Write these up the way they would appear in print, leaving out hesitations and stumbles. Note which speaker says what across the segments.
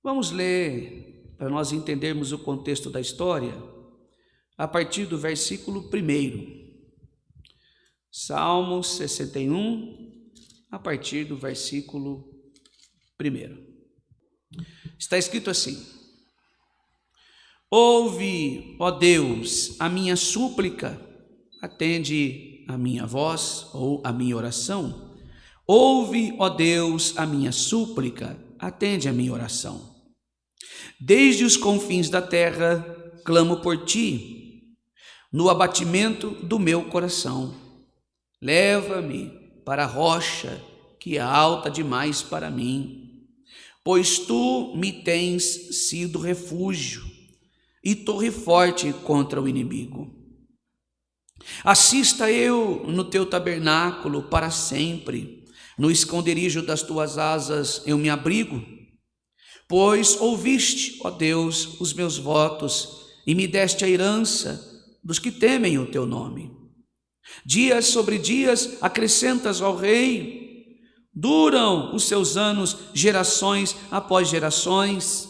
Speaker 1: Vamos ler, para nós entendermos o contexto da história, a partir do versículo 1. Salmo 61, a partir do versículo 1. Está escrito assim: Ouve, ó Deus, a minha súplica, atende a minha voz ou a minha oração. Ouve, ó Deus, a minha súplica, atende a minha oração. Desde os confins da terra, clamo por ti, no abatimento do meu coração. Leva-me para a rocha que é alta demais para mim, pois tu me tens sido refúgio e torre forte contra o inimigo. Assista eu no teu tabernáculo para sempre, no esconderijo das tuas asas eu me abrigo, pois ouviste, ó Deus, os meus votos e me deste a herança dos que temem o teu nome. Dias sobre dias acrescentas ao rei, duram os seus anos, gerações após gerações.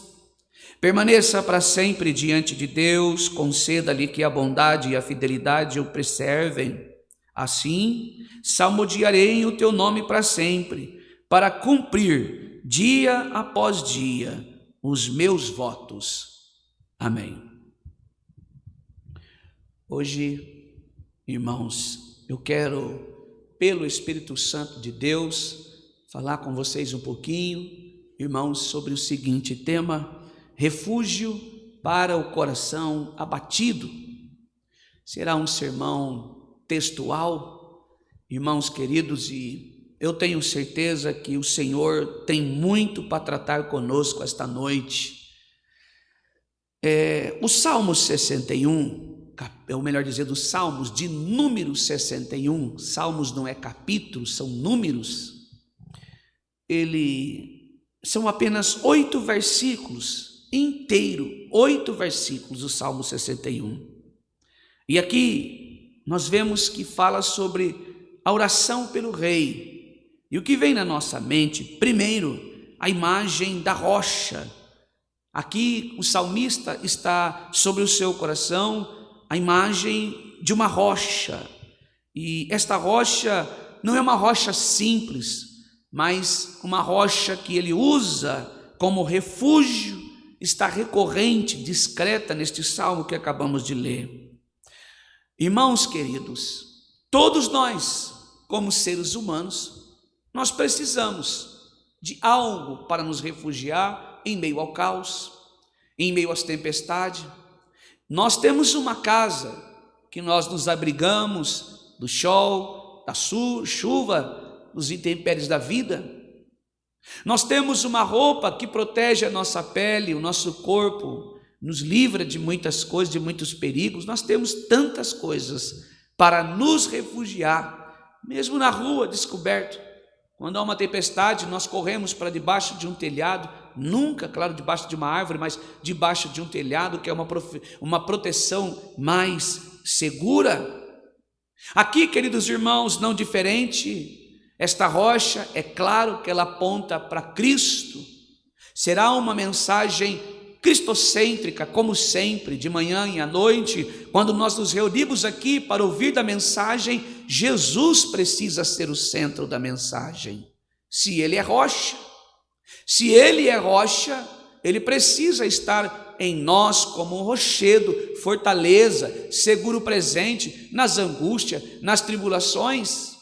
Speaker 1: Permaneça para sempre diante de Deus, conceda-lhe que a bondade e a fidelidade o preservem. Assim, salmodiarei o teu nome para sempre, para cumprir dia após dia os meus votos. Amém. Hoje, irmãos, eu quero, pelo Espírito Santo de Deus, falar com vocês um pouquinho, irmãos, sobre o seguinte tema: refúgio para o coração abatido. Será um sermão textual, irmãos queridos, e eu tenho certeza que o Senhor tem muito para tratar conosco esta noite. O Salmo 61, ou melhor dizendo, os Salmos de número 61, Salmos não é capítulos, são números, são apenas 8 versículos, inteiro, 8 versículos do Salmo 61. E aqui nós vemos que fala sobre a oração pelo rei. E o que vem na nossa mente? Primeiro, a imagem da rocha. Aqui o salmista está sobre o seu coração a imagem de uma rocha. E esta rocha não é uma rocha simples, mas uma rocha que ele usa como refúgio. Está recorrente, discreta neste salmo que acabamos de ler. Irmãos queridos, todos nós, como seres humanos, nós precisamos de algo para nos refugiar em meio ao caos, em meio às tempestades. Nós temos uma casa que nós nos abrigamos do sol, da chuva, dos intempéries da vida. Nós temos uma roupa que protege a nossa pele, o nosso corpo, nos livra de muitas coisas, de muitos perigos. Nós temos tantas coisas para nos refugiar, mesmo na rua, descoberto. Quando há uma tempestade, nós corremos para debaixo de um telhado, nunca, claro, debaixo de uma árvore, mas debaixo de um telhado, que é uma proteção mais segura. Aqui, queridos irmãos, não diferente. Esta rocha, é claro que ela aponta para Cristo. Será uma mensagem cristocêntrica, como sempre, de manhã e à noite, quando nós nos reunimos aqui para ouvir da mensagem, Jesus precisa ser o centro da mensagem. Se Ele é rocha, Ele precisa estar em nós como um rochedo, fortaleza, seguro presente nas angústias, nas tribulações.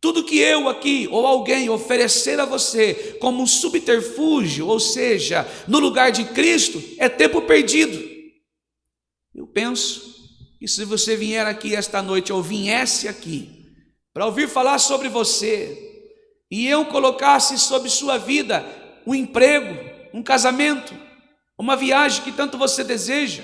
Speaker 1: Tudo que eu aqui ou alguém oferecer a você como um subterfúgio, ou seja, no lugar de Cristo, é tempo perdido. Eu penso que se você vier aqui esta noite ou viesse aqui para ouvir falar sobre você e eu colocasse sobre sua vida um emprego, um casamento, uma viagem que tanto você deseja,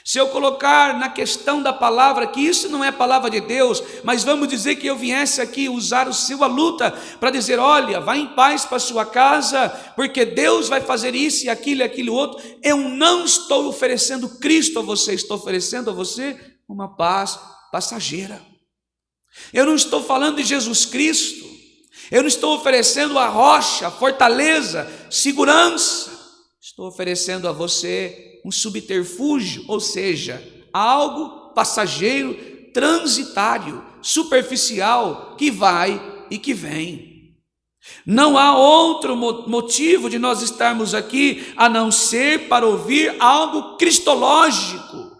Speaker 1: se eu colocar na questão da palavra, que isso não é palavra de Deus, mas vamos dizer que eu viesse aqui usar a sua luta para dizer, olha, vá em paz para sua casa, porque Deus vai fazer isso e aquilo outro, eu não estou oferecendo Cristo a você, estou oferecendo a você uma paz passageira. Eu não estou falando de Jesus Cristo, eu não estou oferecendo a rocha, a fortaleza, segurança. Estou oferecendo a você um subterfúgio, ou seja, algo passageiro, transitário, superficial, que vai e que vem. Não há outro motivo de nós estarmos aqui a não ser para ouvir algo cristológico,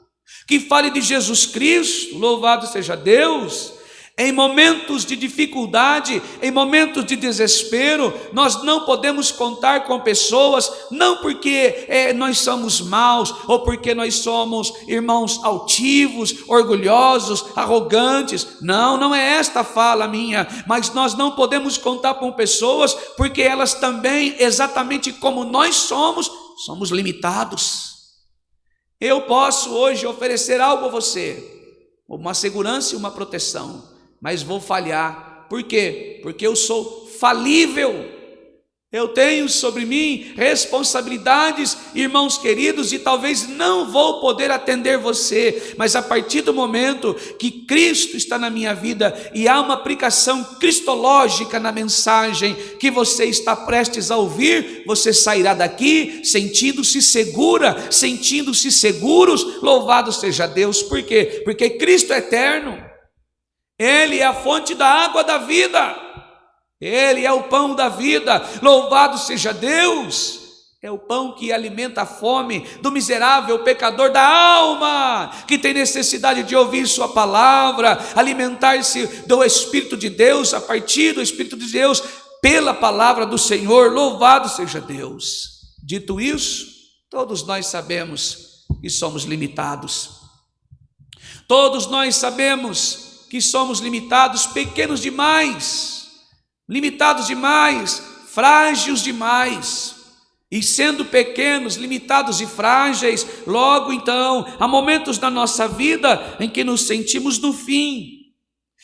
Speaker 1: que fale de Jesus Cristo. Louvado seja Deus. Em momentos de dificuldade, em momentos de desespero, nós não podemos contar com pessoas, não porque nós somos maus, ou porque nós somos irmãos altivos, orgulhosos, arrogantes. Não é esta fala minha, mas nós não podemos contar com pessoas, porque elas também, exatamente como nós somos limitados. Eu posso hoje oferecer algo a você, uma segurança e uma proteção, mas vou falhar. Por quê? Porque eu sou falível. Eu tenho sobre mim responsabilidades, irmãos queridos, e talvez não vou poder atender você, mas a partir do momento que Cristo está na minha vida e há uma aplicação cristológica na mensagem que você está prestes a ouvir, você sairá daqui sentindo-se segura, sentindo-se seguros. Louvado seja Deus. Por quê? Porque Cristo é eterno. Ele é a fonte da água da vida, Ele é o pão da vida. Louvado seja Deus. É o pão que alimenta a fome do miserável pecador da alma, que tem necessidade de ouvir sua palavra, alimentar-se do Espírito de Deus, a partir do Espírito de Deus, pela palavra do Senhor. Louvado seja Deus. Dito isso, todos nós sabemos que somos limitados. Todos nós sabemos que somos limitados, pequenos demais, frágeis demais. E sendo pequenos, limitados e frágeis, logo então, há momentos da nossa vida em que nos sentimos no fim.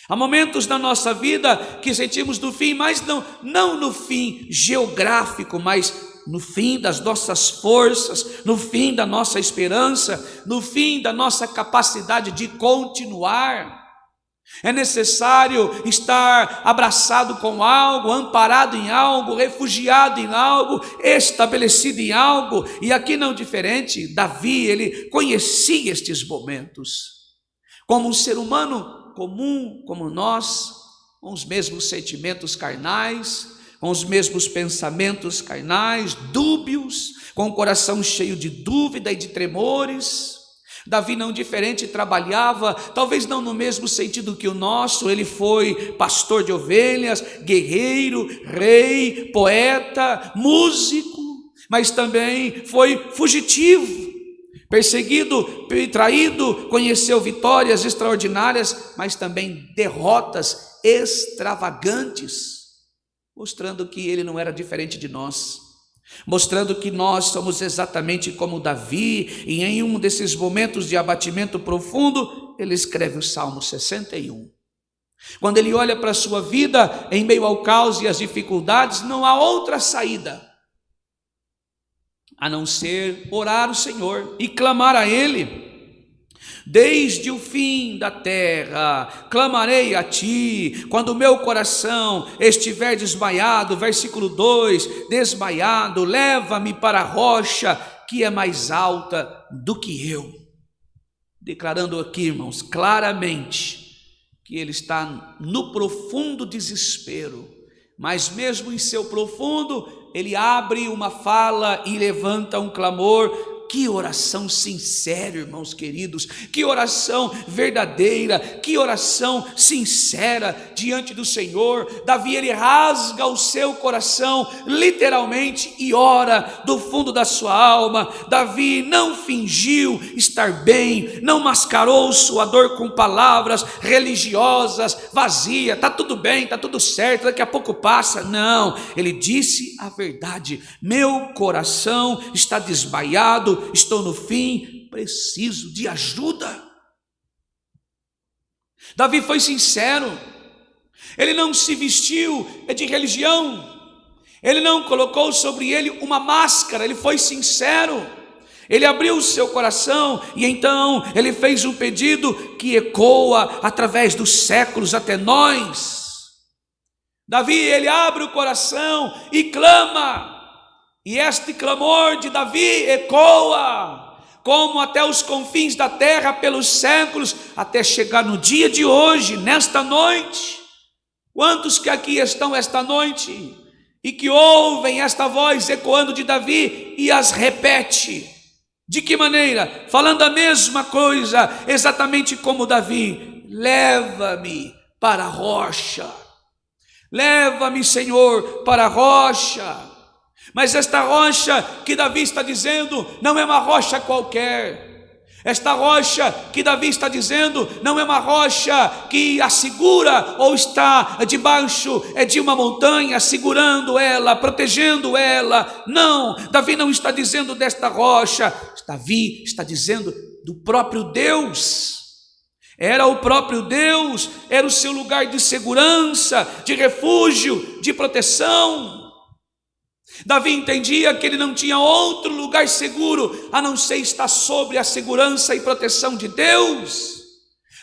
Speaker 1: Há momentos da nossa vida que sentimos no fim, mas não no fim geográfico, mas no fim das nossas forças, no fim da nossa esperança, no fim da nossa capacidade de continuar. É necessário estar abraçado com algo, amparado em algo, refugiado em algo, estabelecido em algo. E aqui não diferente, Davi, ele conhecia estes momentos. Como um ser humano comum, como nós, com os mesmos sentimentos carnais, com os mesmos pensamentos carnais, dúbios, com o coração cheio de dúvida e de tremores. Davi, não diferente, trabalhava, talvez não no mesmo sentido que o nosso. Ele foi pastor de ovelhas, guerreiro, rei, poeta, músico, mas também foi fugitivo, perseguido, traído, conheceu vitórias extraordinárias, mas também derrotas extravagantes, mostrando que ele não era diferente de nós, mostrando que nós somos exatamente como Davi. E em um desses momentos de abatimento profundo, ele escreve o Salmo 61. Quando ele olha para a sua vida, em meio ao caos e às dificuldades, não há outra saída a não ser orar ao Senhor e clamar a Ele. Desde o fim da terra clamarei a ti, quando o meu coração estiver desmaiado. Versículo 2, desmaiado, leva-me para a rocha que é mais alta do que eu. Declarando aqui, irmãos, claramente que ele está no profundo desespero, mas mesmo em seu profundo, ele abre uma fala e levanta um clamor. Que oração sincera, irmãos queridos, que oração verdadeira, que oração sincera diante do Senhor. Davi, ele rasga o seu coração literalmente e ora do fundo da sua alma. Davi não fingiu estar bem, não mascarou sua dor com palavras religiosas, vazia, está tudo bem, está tudo certo, daqui a pouco passa. Não, ele disse a verdade. Meu coração está desmaiado, estou no fim, preciso de ajuda. Davi foi sincero, ele não se vestiu de religião, ele não colocou sobre ele uma máscara, ele foi sincero, ele abriu o seu coração e então ele fez um pedido que ecoa através dos séculos até nós. Davi, ele abre o coração e clama. E este clamor de Davi ecoa como até os confins da terra pelos séculos, até chegar no dia de hoje, nesta noite. Quantos que aqui estão esta noite e que ouvem esta voz ecoando de Davi e as repete? De que maneira? Falando a mesma coisa, exatamente como Davi: leva-me para a rocha, leva-me, Senhor, para a rocha. Mas esta rocha que Davi está dizendo não é uma rocha qualquer. Esta rocha que Davi está dizendo não é uma rocha que a segura ou está debaixo de uma montanha, segurando ela, protegendo ela. Não, Davi não está dizendo desta rocha. Davi está dizendo do próprio Deus. Era o próprio Deus, era o seu lugar de segurança, de refúgio, de proteção. Davi entendia que ele não tinha outro lugar seguro a não ser estar sobre a segurança e proteção de Deus.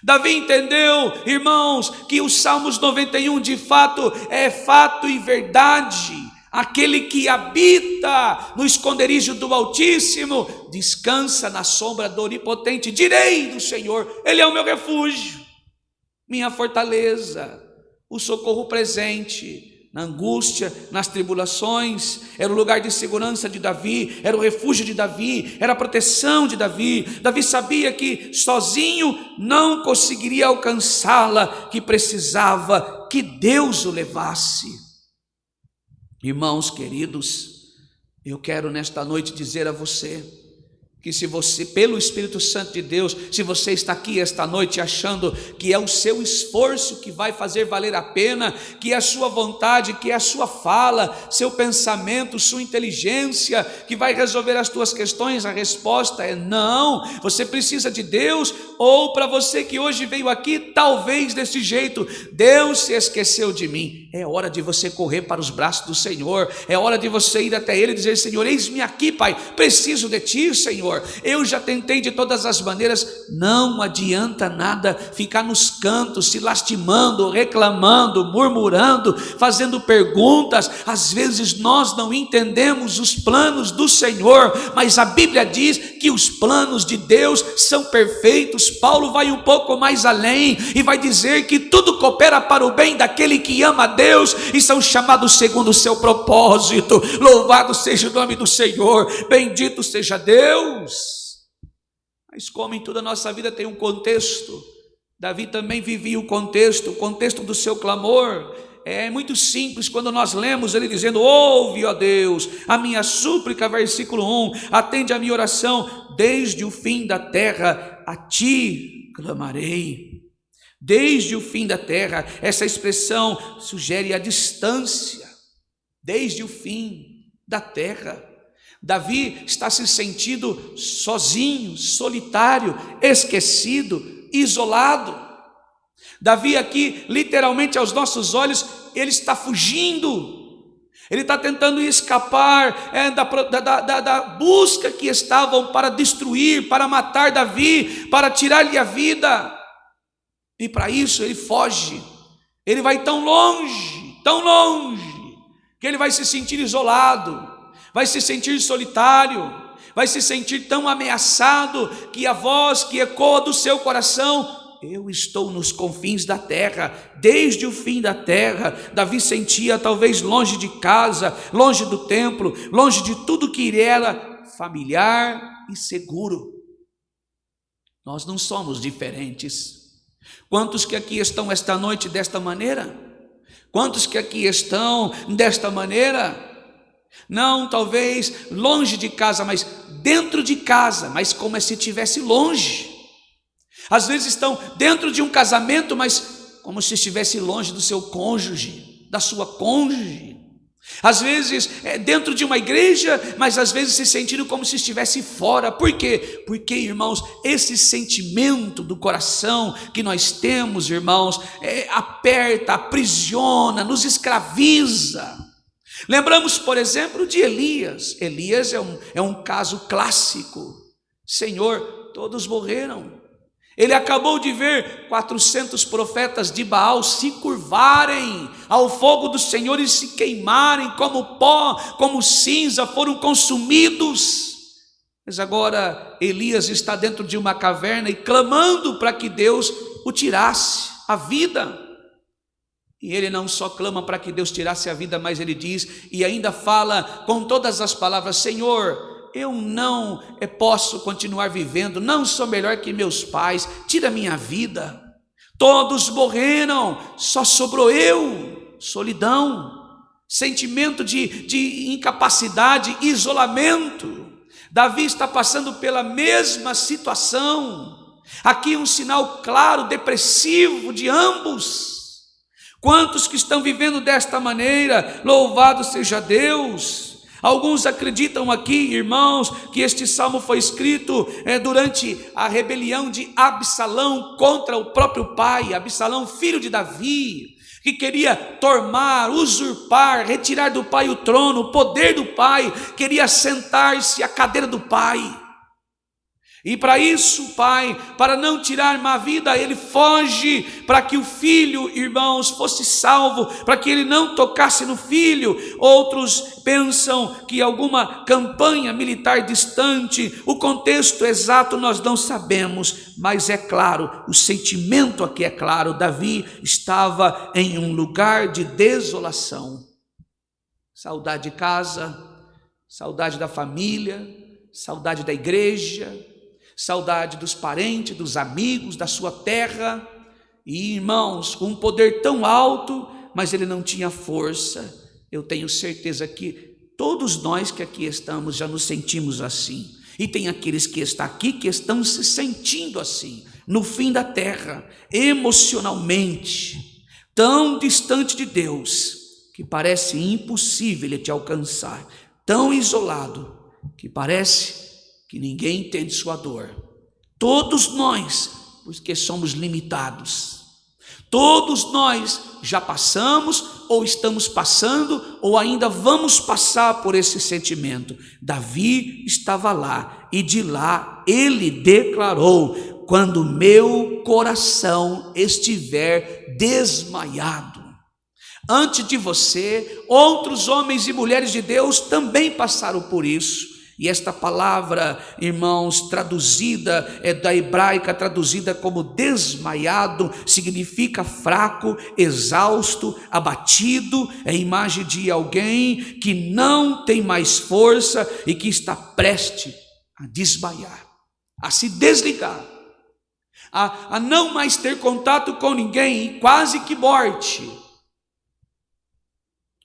Speaker 1: Davi entendeu, irmãos, que o Salmos 91 de fato é fato e verdade. Aquele que habita no esconderijo do Altíssimo descansa na sombra do Onipotente. Direi do Senhor: Ele é o meu refúgio, minha fortaleza, o socorro presente na angústia, nas tribulações. Era o lugar de segurança de Davi, era o refúgio de Davi, era a proteção de Davi. Davi sabia que sozinho não conseguiria alcançá-la, que precisava que Deus o levasse. Irmãos queridos, eu quero nesta noite dizer a você que se você, pelo Espírito Santo de Deus, se você está aqui esta noite achando que é o seu esforço que vai fazer valer a pena, que é a sua vontade, que é a sua fala, seu pensamento, sua inteligência, que vai resolver as tuas questões, a resposta é não. Você precisa de Deus. Ou para você que hoje veio aqui, talvez desse jeito: Deus se esqueceu de mim. É hora de você correr para os braços do Senhor, é hora de você ir até Ele e dizer: Senhor, eis-me aqui, Pai, preciso de Ti, Senhor. Eu já tentei de todas as maneiras. Não adianta nada ficar nos cantos, se lastimando, reclamando, murmurando, fazendo perguntas. Às vezes nós não entendemos os planos do Senhor, mas a Bíblia diz que os planos de Deus são perfeitos. Paulo vai um pouco mais além e vai dizer que tudo coopera para o bem daquele que ama a Deus e são chamados segundo o seu propósito. Louvado seja o nome do Senhor, bendito seja Deus. Mas como em toda a nossa vida tem um contexto, Davi também vivia o contexto do seu clamor. É muito simples quando nós lemos ele dizendo: ouve, ó Deus, a minha súplica, versículo 1, atende a minha oração, desde o fim da terra a Ti clamarei. Desde o fim da terra, essa expressão sugere a distância, desde o fim da terra. Davi está se sentindo sozinho, solitário, esquecido, isolado. Davi aqui, literalmente aos nossos olhos, ele está fugindo, ele está tentando escapar da busca que estavam para destruir, para matar Davi, para tirar-lhe a vida. E para isso ele foge, ele vai tão longe, que ele vai se sentir isolado, vai se sentir solitário, vai se sentir tão ameaçado que a voz que ecoa do seu coração: eu estou nos confins da terra, desde o fim da terra. Davi sentia talvez longe de casa, longe do templo, longe de tudo que lhe era familiar e seguro. Nós não somos diferentes. Quantos que aqui estão esta noite desta maneira? Quantos que aqui estão desta maneira? Não talvez longe de casa, mas dentro de casa, mas como se estivesse longe. Às vezes estão dentro de um casamento, mas como se estivesse longe do seu cônjuge, da sua cônjuge. Às vezes dentro de uma igreja, mas às vezes se sentindo como se estivesse fora. Por quê? Porque, irmãos, esse sentimento do coração que nós temos, irmãos, aperta, aprisiona, nos escraviza. Lembramos, por exemplo, de Elias. Elias é um caso clássico. Senhor, todos morreram. Ele acabou de ver 400 profetas de Baal se curvarem ao fogo do Senhor e se queimarem como pó, como cinza, foram consumidos. Mas agora Elias está dentro de uma caverna e clamando para que Deus o tirasse a vida. E ele não só clama para que Deus tirasse a vida, mas ele diz e ainda fala com todas as palavras: Senhor, eu não posso continuar vivendo, não sou melhor que meus pais, tira minha vida. Todos morreram, só sobrou eu. Solidão, sentimento de incapacidade, isolamento. Davi está passando pela mesma situação. Aqui um sinal claro, depressivo de ambos. Quantos que estão vivendo desta maneira? Louvado seja Deus. Alguns acreditam aqui, irmãos, que este salmo foi escrito durante a rebelião de Absalão contra o próprio pai. Absalão, filho de Davi, que queria tomar, usurpar, retirar do pai o trono, o poder do pai, queria sentar-se à cadeira do pai. E para isso o pai, para não tirar má vida, ele foge para que o filho, irmãos, fosse salvo, para que ele não tocasse no filho. Outros pensam que alguma campanha militar distante, o contexto exato nós não sabemos, mas é claro, o sentimento aqui é claro. Davi estava em um lugar de desolação, saudade de casa, saudade da família, saudade da igreja, saudade dos parentes, dos amigos, da sua terra. E irmãos, com um poder tão alto, mas ele não tinha força. Eu tenho certeza que todos nós que aqui estamos já nos sentimos assim. E tem aqueles que estão aqui que estão se sentindo assim, no fim da terra, emocionalmente, tão distante de Deus, que parece impossível ele te alcançar, tão isolado, que parece que ninguém entende sua dor. Todos nós, porque somos limitados. Todos nós já passamos, ou estamos passando, ou ainda vamos passar por esse sentimento. Davi estava lá, e de lá ele declarou: quando meu coração estiver desmaiado. Antes de você, outros homens e mulheres de Deus também passaram por isso. E esta palavra, irmãos, traduzida, da hebraica, traduzida como desmaiado, significa fraco, exausto, abatido. É a imagem de alguém que não tem mais força e que está prestes a desmaiar, a se desligar, a não mais ter contato com ninguém, e quase que morte.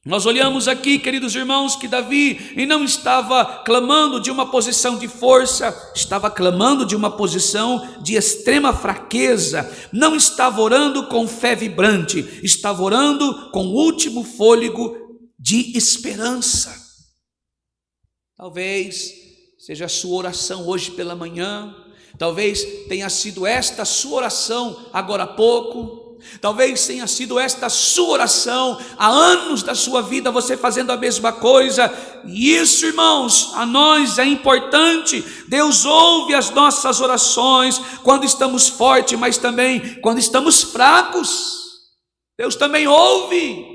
Speaker 1: Nós olhamos aqui, queridos irmãos, que Davi não estava clamando de uma posição de força, estava clamando de uma posição de extrema fraqueza. Não estava orando com fé vibrante, estava orando com o último fôlego de esperança. Talvez seja a sua oração hoje pela manhã, talvez tenha sido esta a sua oração agora há pouco. Talvez tenha sido esta a sua oração há anos da sua vida, você fazendo a mesma coisa. E isso, irmãos, a nós é importante. Deus ouve as nossas orações quando estamos fortes, mas também quando estamos fracos. Deus também ouve.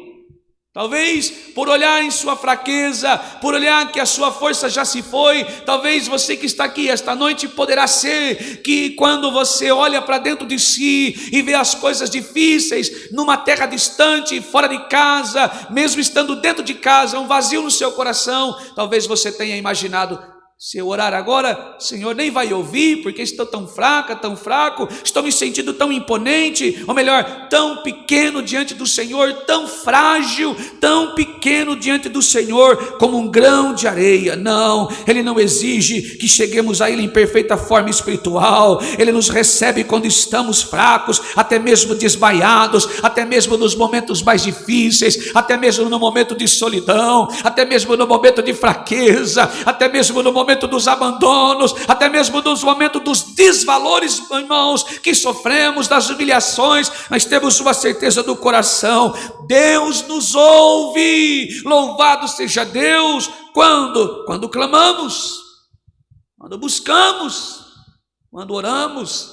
Speaker 1: Talvez por olhar em sua fraqueza, por olhar que a sua força já se foi, talvez você que está aqui esta noite, poderá ser que quando você olha para dentro de si e vê as coisas difíceis, numa terra distante, fora de casa, mesmo estando dentro de casa, um vazio no seu coração, talvez você tenha imaginado: se eu orar agora, o Senhor nem vai ouvir, porque estou tão fraca, tão fraco, estou me sentindo tão imponente, ou melhor, tão pequeno diante do Senhor, tão frágil, tão pequeno diante do Senhor, como um grão de areia. Não, Ele não exige que cheguemos a Ele em perfeita forma espiritual. Ele nos recebe quando estamos fracos, até mesmo desmaiados, até mesmo nos momentos mais difíceis, até mesmo no momento de solidão, até mesmo no momento de fraqueza, até mesmo no momento dos abandonos, até mesmo nos momentos dos desvalores, irmãos, que sofremos, das humilhações. Nós temos uma certeza do coração: Deus nos ouve. Louvado seja Deus. Quando clamamos, quando buscamos, quando oramos,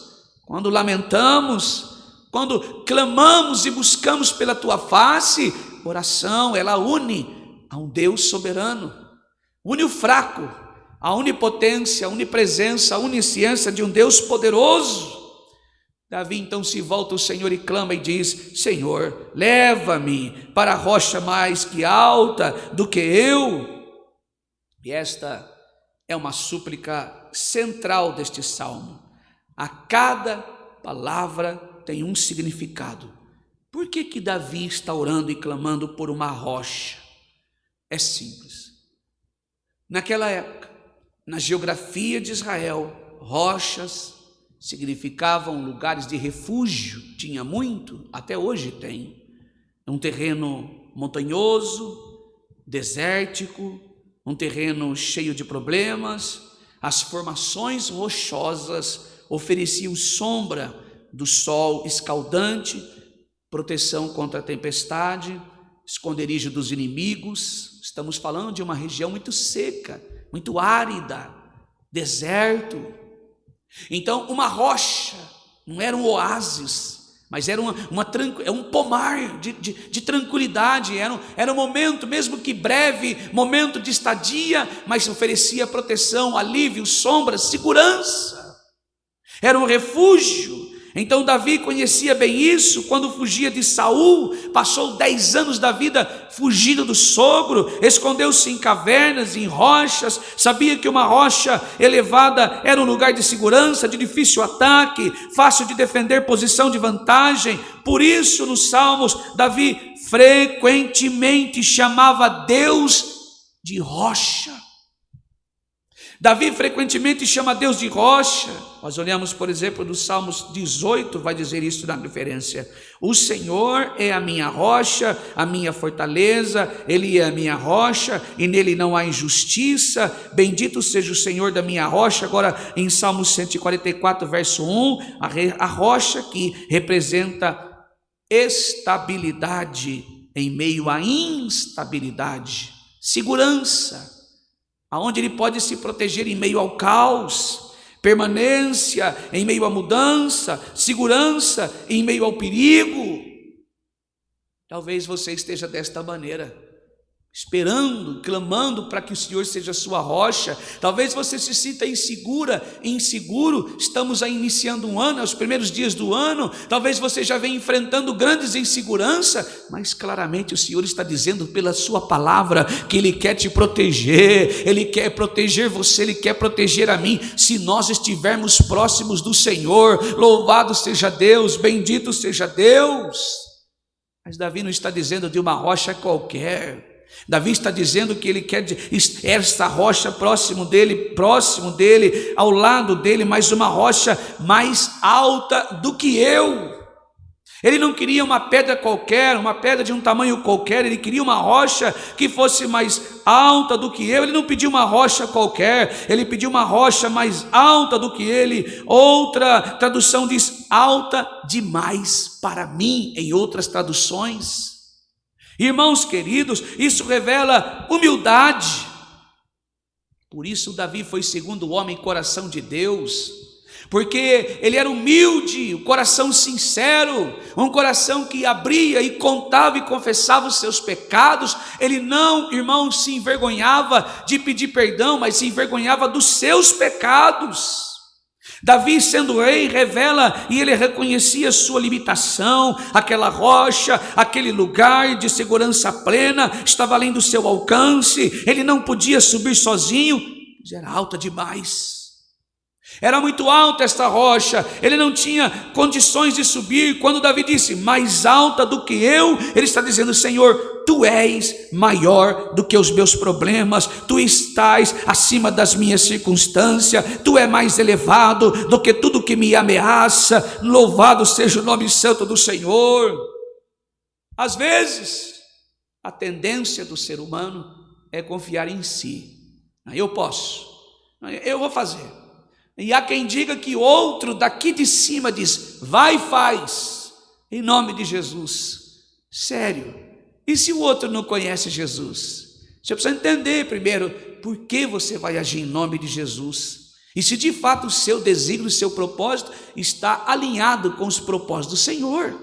Speaker 1: quando lamentamos, quando clamamos e buscamos pela tua face, oração, ela une a um Deus soberano, une o fraco, a onipotência, a onipresença, a onisciência de um Deus poderoso. Davi então se volta ao Senhor e clama e diz: Senhor, leva-me para a rocha mais que alta do que eu. E esta é uma súplica central deste salmo. A cada palavra tem um significado. Por que Davi está orando e clamando por uma rocha? É simples. Naquela época, na geografia de Israel, rochas significavam lugares de refúgio. Tinha muito, até hoje tem. É um terreno montanhoso, desértico, um terreno cheio de problemas. As formações rochosas ofereciam sombra do sol escaldante, proteção contra a tempestade, esconderijo dos inimigos. Estamos falando de uma região muito seca, muito árida, deserto. Então, uma rocha não era um oásis, mas era um pomar de tranquilidade, era um momento, mesmo que breve, momento de estadia, mas oferecia proteção, alívio, sombra, segurança, era um refúgio. Então Davi conhecia bem isso. Quando fugia de Saul, passou 10 anos da vida fugindo do sogro, escondeu-se em cavernas, em rochas, sabia que uma rocha elevada era um lugar de segurança, de difícil ataque, fácil de defender, posição de vantagem. Por isso, nos Salmos, Davi frequentemente chamava Deus de rocha. Davi frequentemente chama Deus de rocha. Nós olhamos, por exemplo, no Salmos 18, vai dizer isso na referência: o Senhor é a minha rocha, a minha fortaleza, Ele é a minha rocha, e nele não há injustiça, bendito seja o Senhor da minha rocha. Agora em Salmos 144, verso 1, a rocha que representa estabilidade em meio à instabilidade, segurança, aonde ele pode se proteger em meio ao caos, permanência em meio à mudança, segurança em meio ao perigo. Talvez você esteja desta maneira, esperando, clamando para que o Senhor seja a sua rocha. Talvez você se sinta insegura, inseguro. Estamos aí iniciando um ano, é os primeiros dias do ano. Talvez você já venha enfrentando grandes inseguranças, mas claramente o Senhor está dizendo pela sua palavra que Ele quer te proteger, Ele quer proteger você, Ele quer proteger a mim, se nós estivermos próximos do Senhor. Louvado seja Deus, bendito seja Deus. Mas Davi não está dizendo de uma rocha qualquer. Davi está dizendo que ele quer esta rocha próximo dele, ao lado dele, mas uma rocha mais alta do que eu. Ele não queria uma pedra qualquer, uma pedra de um tamanho qualquer, ele queria uma rocha que fosse mais alta do que eu. Ele não pediu uma rocha qualquer, ele pediu uma rocha mais alta do que ele. Outra tradução diz alta demais para mim, em outras traduções. Irmãos queridos, isso revela humildade. Por isso Davi foi segundo o homem coração de Deus, porque ele era humilde, o coração sincero, um coração que abria e contava e confessava os seus pecados. Ele não, irmãos, se envergonhava de pedir perdão, mas se envergonhava dos seus pecados. Davi, sendo rei, revela e ele reconhecia sua limitação. Aquela rocha, aquele lugar de segurança plena estava além do seu alcance. Ele não podia subir sozinho, pois era alta demais. Era muito alta esta rocha, ele não tinha condições de subir. Quando Davi disse mais alta do que eu, ele está dizendo: Senhor, tu és maior do que os meus problemas, tu estás acima das minhas circunstâncias, tu é mais elevado do que tudo que me ameaça. Louvado seja o nome santo do Senhor. Às vezes a tendência do ser humano é confiar em si. Eu posso, eu vou fazer. E há quem diga que outro daqui de cima diz: vai e faz, em nome de Jesus. Sério? E se o outro não conhece Jesus? Você precisa entender primeiro por que você vai agir em nome de Jesus. E se de fato o seu desígnio, o seu propósito está alinhado com os propósitos do Senhor.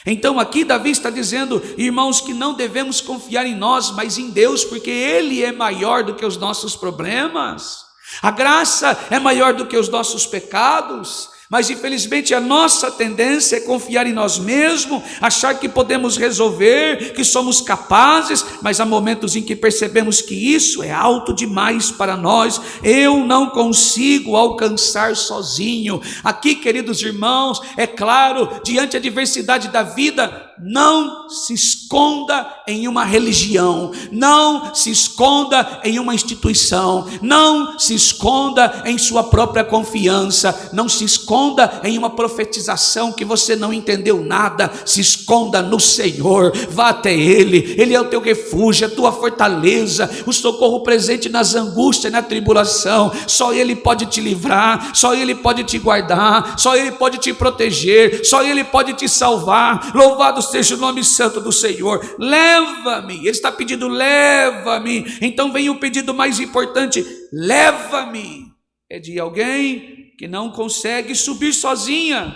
Speaker 1: Então aqui Davi está dizendo, irmãos, que não devemos confiar em nós, mas em Deus, porque Ele é maior do que os nossos problemas. A graça é maior do que os nossos pecados. Mas infelizmente a nossa tendência é confiar em nós mesmos, achar que podemos resolver, que somos capazes, mas há momentos em que percebemos que isso é alto demais para nós. Eu não consigo alcançar sozinho. Aqui, queridos irmãos, é claro, diante da adversidade da vida, não se esconda em uma religião, não se esconda em uma instituição, não se esconda em sua própria confiança, não se esconda em uma profetização que você não entendeu nada. Se esconda no Senhor, vá até Ele, Ele é o teu refúgio, a tua fortaleza, o socorro presente nas angústias e na tribulação. Só Ele pode te livrar, só Ele pode te guardar, só Ele pode te proteger, só Ele pode te salvar. Louvado seja o nome santo do Senhor. Leva-me, Ele está pedindo, leva-me. Então vem o pedido mais importante, leva-me. É de alguém que não consegue subir sozinha.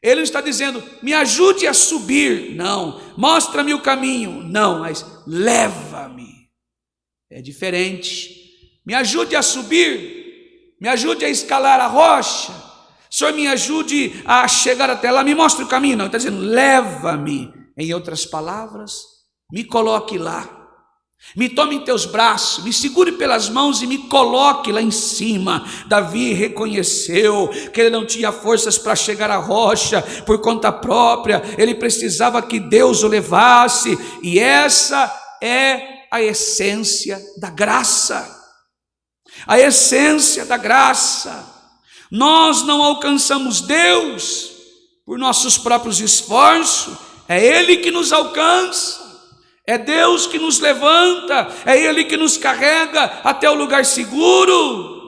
Speaker 1: Ele está dizendo, me ajude a subir. Não. Mostra-me o caminho. Não, mas leva-me. É diferente. Me ajude a subir. Me ajude a escalar a rocha. Senhor, me ajude a chegar até lá. Me mostre o caminho. Não, ele está dizendo, leva-me. Em outras palavras, me coloque lá. Me tome em teus braços, me segure pelas mãos e me coloque lá em cima. Davi reconheceu que ele não tinha forças para chegar à rocha por conta própria, ele precisava que Deus o levasse, e essa é a essência da graça. A essência da graça. Nós não alcançamos Deus por nossos próprios esforços, é Ele que nos alcança. É Deus que nos levanta, é Ele que nos carrega até o lugar seguro.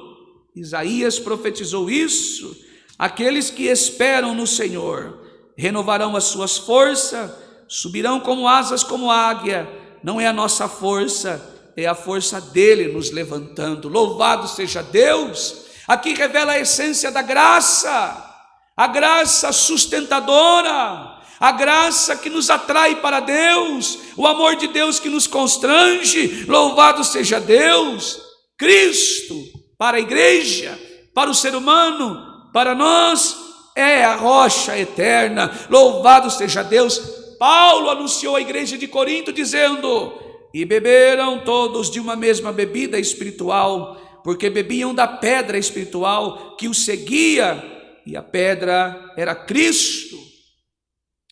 Speaker 1: Isaías profetizou isso. Aqueles que esperam no Senhor renovarão as suas forças, subirão como asas como águia. Não é a nossa força, é a força dele nos levantando. Louvado seja Deus. Aqui revela a essência da graça, a graça sustentadora, a graça que nos atrai para Deus, o amor de Deus que nos constrange. Louvado seja Deus. Cristo para a igreja, para o ser humano, para nós é a rocha eterna. Louvado seja Deus. Paulo anunciou à igreja de Corinto dizendo, e beberam todos de uma mesma bebida espiritual, porque bebiam da pedra espiritual que os seguia, e a pedra era Cristo.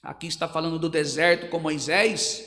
Speaker 1: Aqui está falando do deserto com Moisés,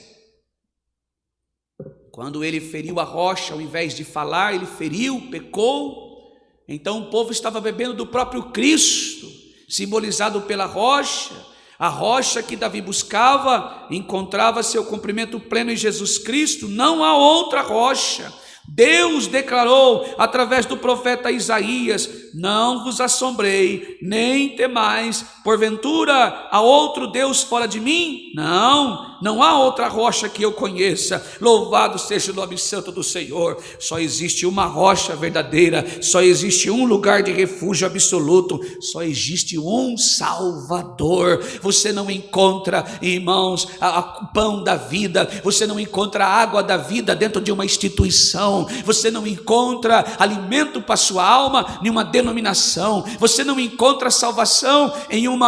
Speaker 1: quando ele feriu a rocha, ao invés de falar, ele feriu, pecou. Então o povo estava bebendo do próprio Cristo, simbolizado pela rocha. A rocha que Davi buscava encontrava seu cumprimento pleno em Jesus Cristo, não há outra rocha. Deus declarou através do profeta Isaías, não vos assombrei, nem temais, porventura há outro Deus fora de mim? Não há outra rocha que eu conheça. Louvado seja o nome santo do Senhor. Só existe uma rocha verdadeira, só existe um lugar de refúgio absoluto, só existe um Salvador. Você não encontra, irmãos, o pão da vida, você não encontra a água da vida dentro de uma instituição, você não encontra alimento para sua alma em uma denominação, você não encontra salvação em um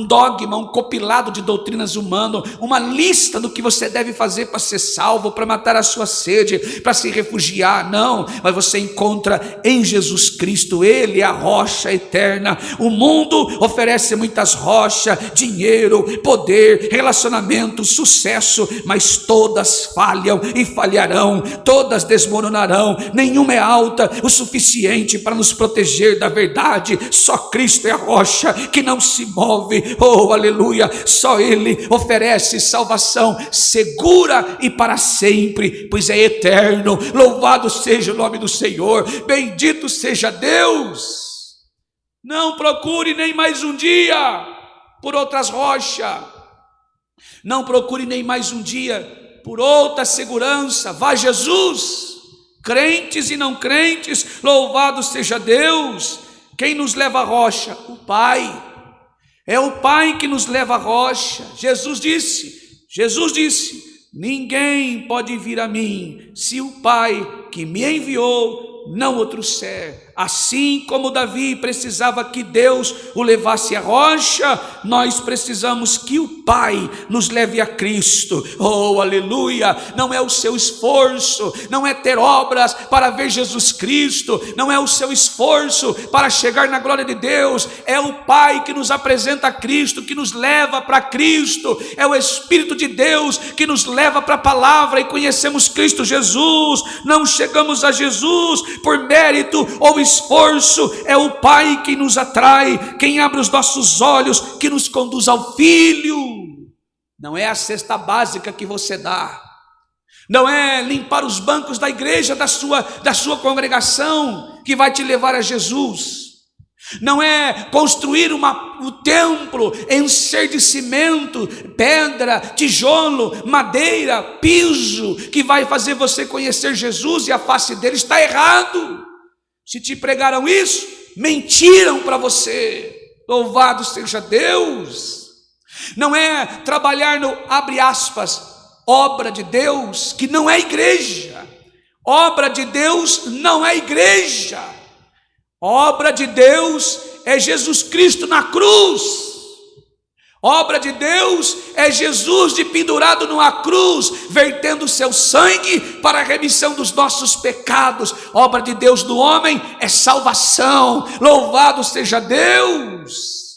Speaker 1: dogma, um compilado de doutrinas humanas, uma lista do que você deve fazer para ser salvo, para matar a sua sede, para se refugiar. Não, mas você encontra em Jesus Cristo. Ele é a rocha eterna. O mundo oferece muitas rochas, dinheiro, poder, relacionamento, sucesso, mas todas falham e falharão, todas desmoronarão. Nenhuma é alta o suficiente para nos proteger da verdade. Só Cristo é a rocha que não se move. Oh, aleluia. Só Ele oferece salvação segura e para sempre, pois é eterno. Louvado seja o nome do Senhor, bendito seja Deus. Não procure nem mais um dia por outras rochas, não procure nem mais um dia por outra segurança. Vá a Jesus, crentes e não crentes, louvado seja Deus. Quem nos leva à rocha? O Pai. É o Pai que nos leva à rocha. Jesus disse, ninguém pode vir a mim se o Pai que me enviou não o trouxer. Assim como Davi precisava que Deus o levasse à rocha, nós precisamos que o Pai nos leve a Cristo. Oh, aleluia! Não é o seu esforço, não é ter obras para ver Jesus Cristo, não é o seu esforço para chegar na glória de Deus, é o Pai que nos apresenta a Cristo, que nos leva para Cristo, é o Espírito de Deus que nos leva para a palavra e conhecemos Cristo Jesus. Não chegamos a Jesus por mérito ou esforço, é o Pai que nos atrai, quem abre os nossos olhos, que nos conduz ao Filho. Não é a cesta básica que você dá, não é limpar os bancos da igreja, da sua congregação, que vai te levar a Jesus. Não é construir o templo, encher de cimento, pedra, tijolo, madeira, piso, que vai fazer você conhecer Jesus e a face dele. Está errado. Se te pregaram isso, mentiram para você. Louvado seja Deus. Não é trabalhar no, abre aspas, obra de Deus, que não é igreja. Obra de Deus não é igreja. Obra de Deus é Jesus Cristo na cruz. Obra de Deus é Jesus de pendurado numa cruz, vertendo o seu sangue para a remissão dos nossos pecados. Obra de Deus do homem é salvação. Louvado seja Deus.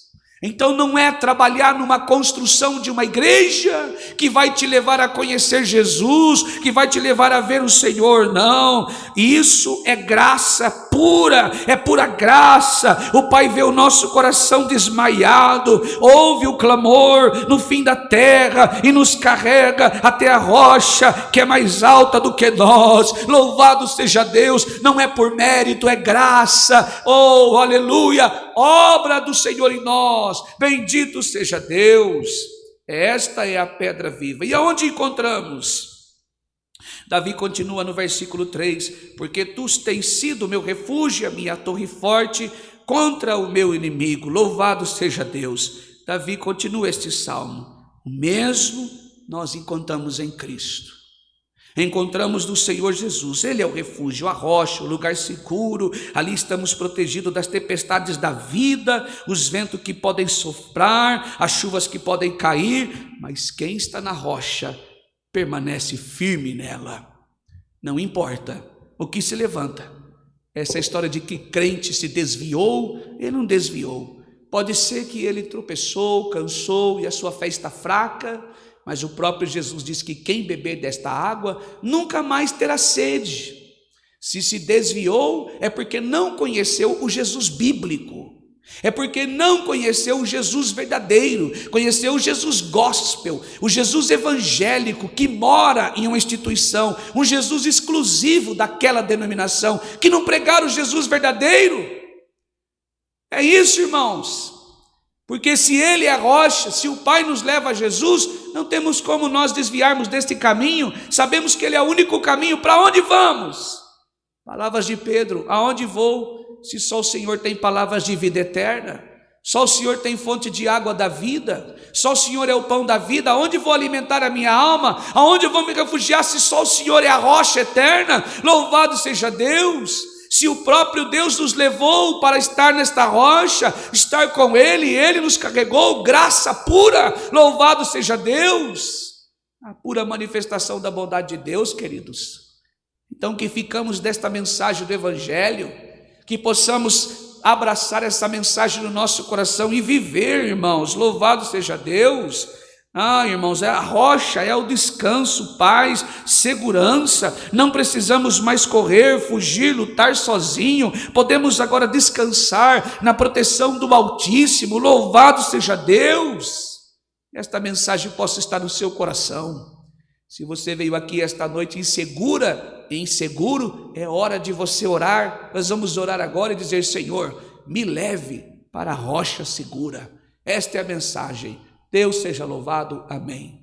Speaker 1: Então não é trabalhar numa construção de uma igreja que vai te levar a conhecer Jesus, que vai te levar a ver o Senhor, não. Isso é graça pura, é pura graça. O Pai vê o nosso coração desmaiado, ouve o clamor no fim da terra e nos carrega até a rocha que é mais alta do que nós. Louvado seja Deus, não é por mérito, é graça. Oh, aleluia, obra do Senhor em nós. Bendito seja Deus. Esta é a pedra viva. E aonde encontramos? Davi continua no versículo 3: porque tu tens sido meu refúgio, a minha torre forte contra o meu inimigo. Louvado seja Deus. Davi continua este salmo. O mesmo nós encontramos em Cristo. Encontramos no Senhor Jesus. Ele é o refúgio, a rocha, o lugar seguro. Ali estamos protegidos das tempestades da vida, os ventos que podem soprar, as chuvas que podem cair, mas quem está na rocha permanece firme nela. Não importa o que se levanta. Essa história de que crente se desviou, ele não desviou. Pode ser que ele tropeçou, cansou e a sua fé está fraca, mas o próprio Jesus diz que quem beber desta água nunca mais terá sede. Se desviou, é porque não conheceu o Jesus bíblico, é porque não conheceu o Jesus verdadeiro, conheceu o Jesus gospel, o Jesus evangélico que mora em uma instituição, um Jesus exclusivo daquela denominação, que não pregaram o Jesus verdadeiro. É isso, irmãos. Porque se Ele é a rocha, se o Pai nos leva a Jesus, não temos como nós desviarmos deste caminho. Sabemos que Ele é o único caminho. Para onde vamos? Palavras de Pedro: aonde vou, se só o Senhor tem palavras de vida eterna? Só o Senhor tem fonte de água da vida? Só o Senhor é o pão da vida? Aonde vou alimentar a minha alma? Aonde vou me refugiar se só o Senhor é a rocha eterna? Louvado seja Deus. Se o próprio Deus nos levou para estar nesta rocha, estar com Ele, Ele nos carregou, graça pura, louvado seja Deus. A pura manifestação da bondade de Deus, queridos. Então que ficamos desta mensagem do Evangelho, que possamos abraçar essa mensagem no nosso coração e viver, irmãos, louvado seja Deus. Irmãos, a rocha é o descanso, paz, segurança. Não precisamos mais correr, fugir, lutar sozinho. Podemos agora descansar na proteção do Altíssimo. Louvado seja Deus. Esta mensagem possa estar no seu coração. Se você veio aqui esta noite insegura e inseguro, é hora de você orar. Nós vamos orar agora e dizer: Senhor, me leve para a rocha segura. Esta é a mensagem. Deus seja louvado, amém.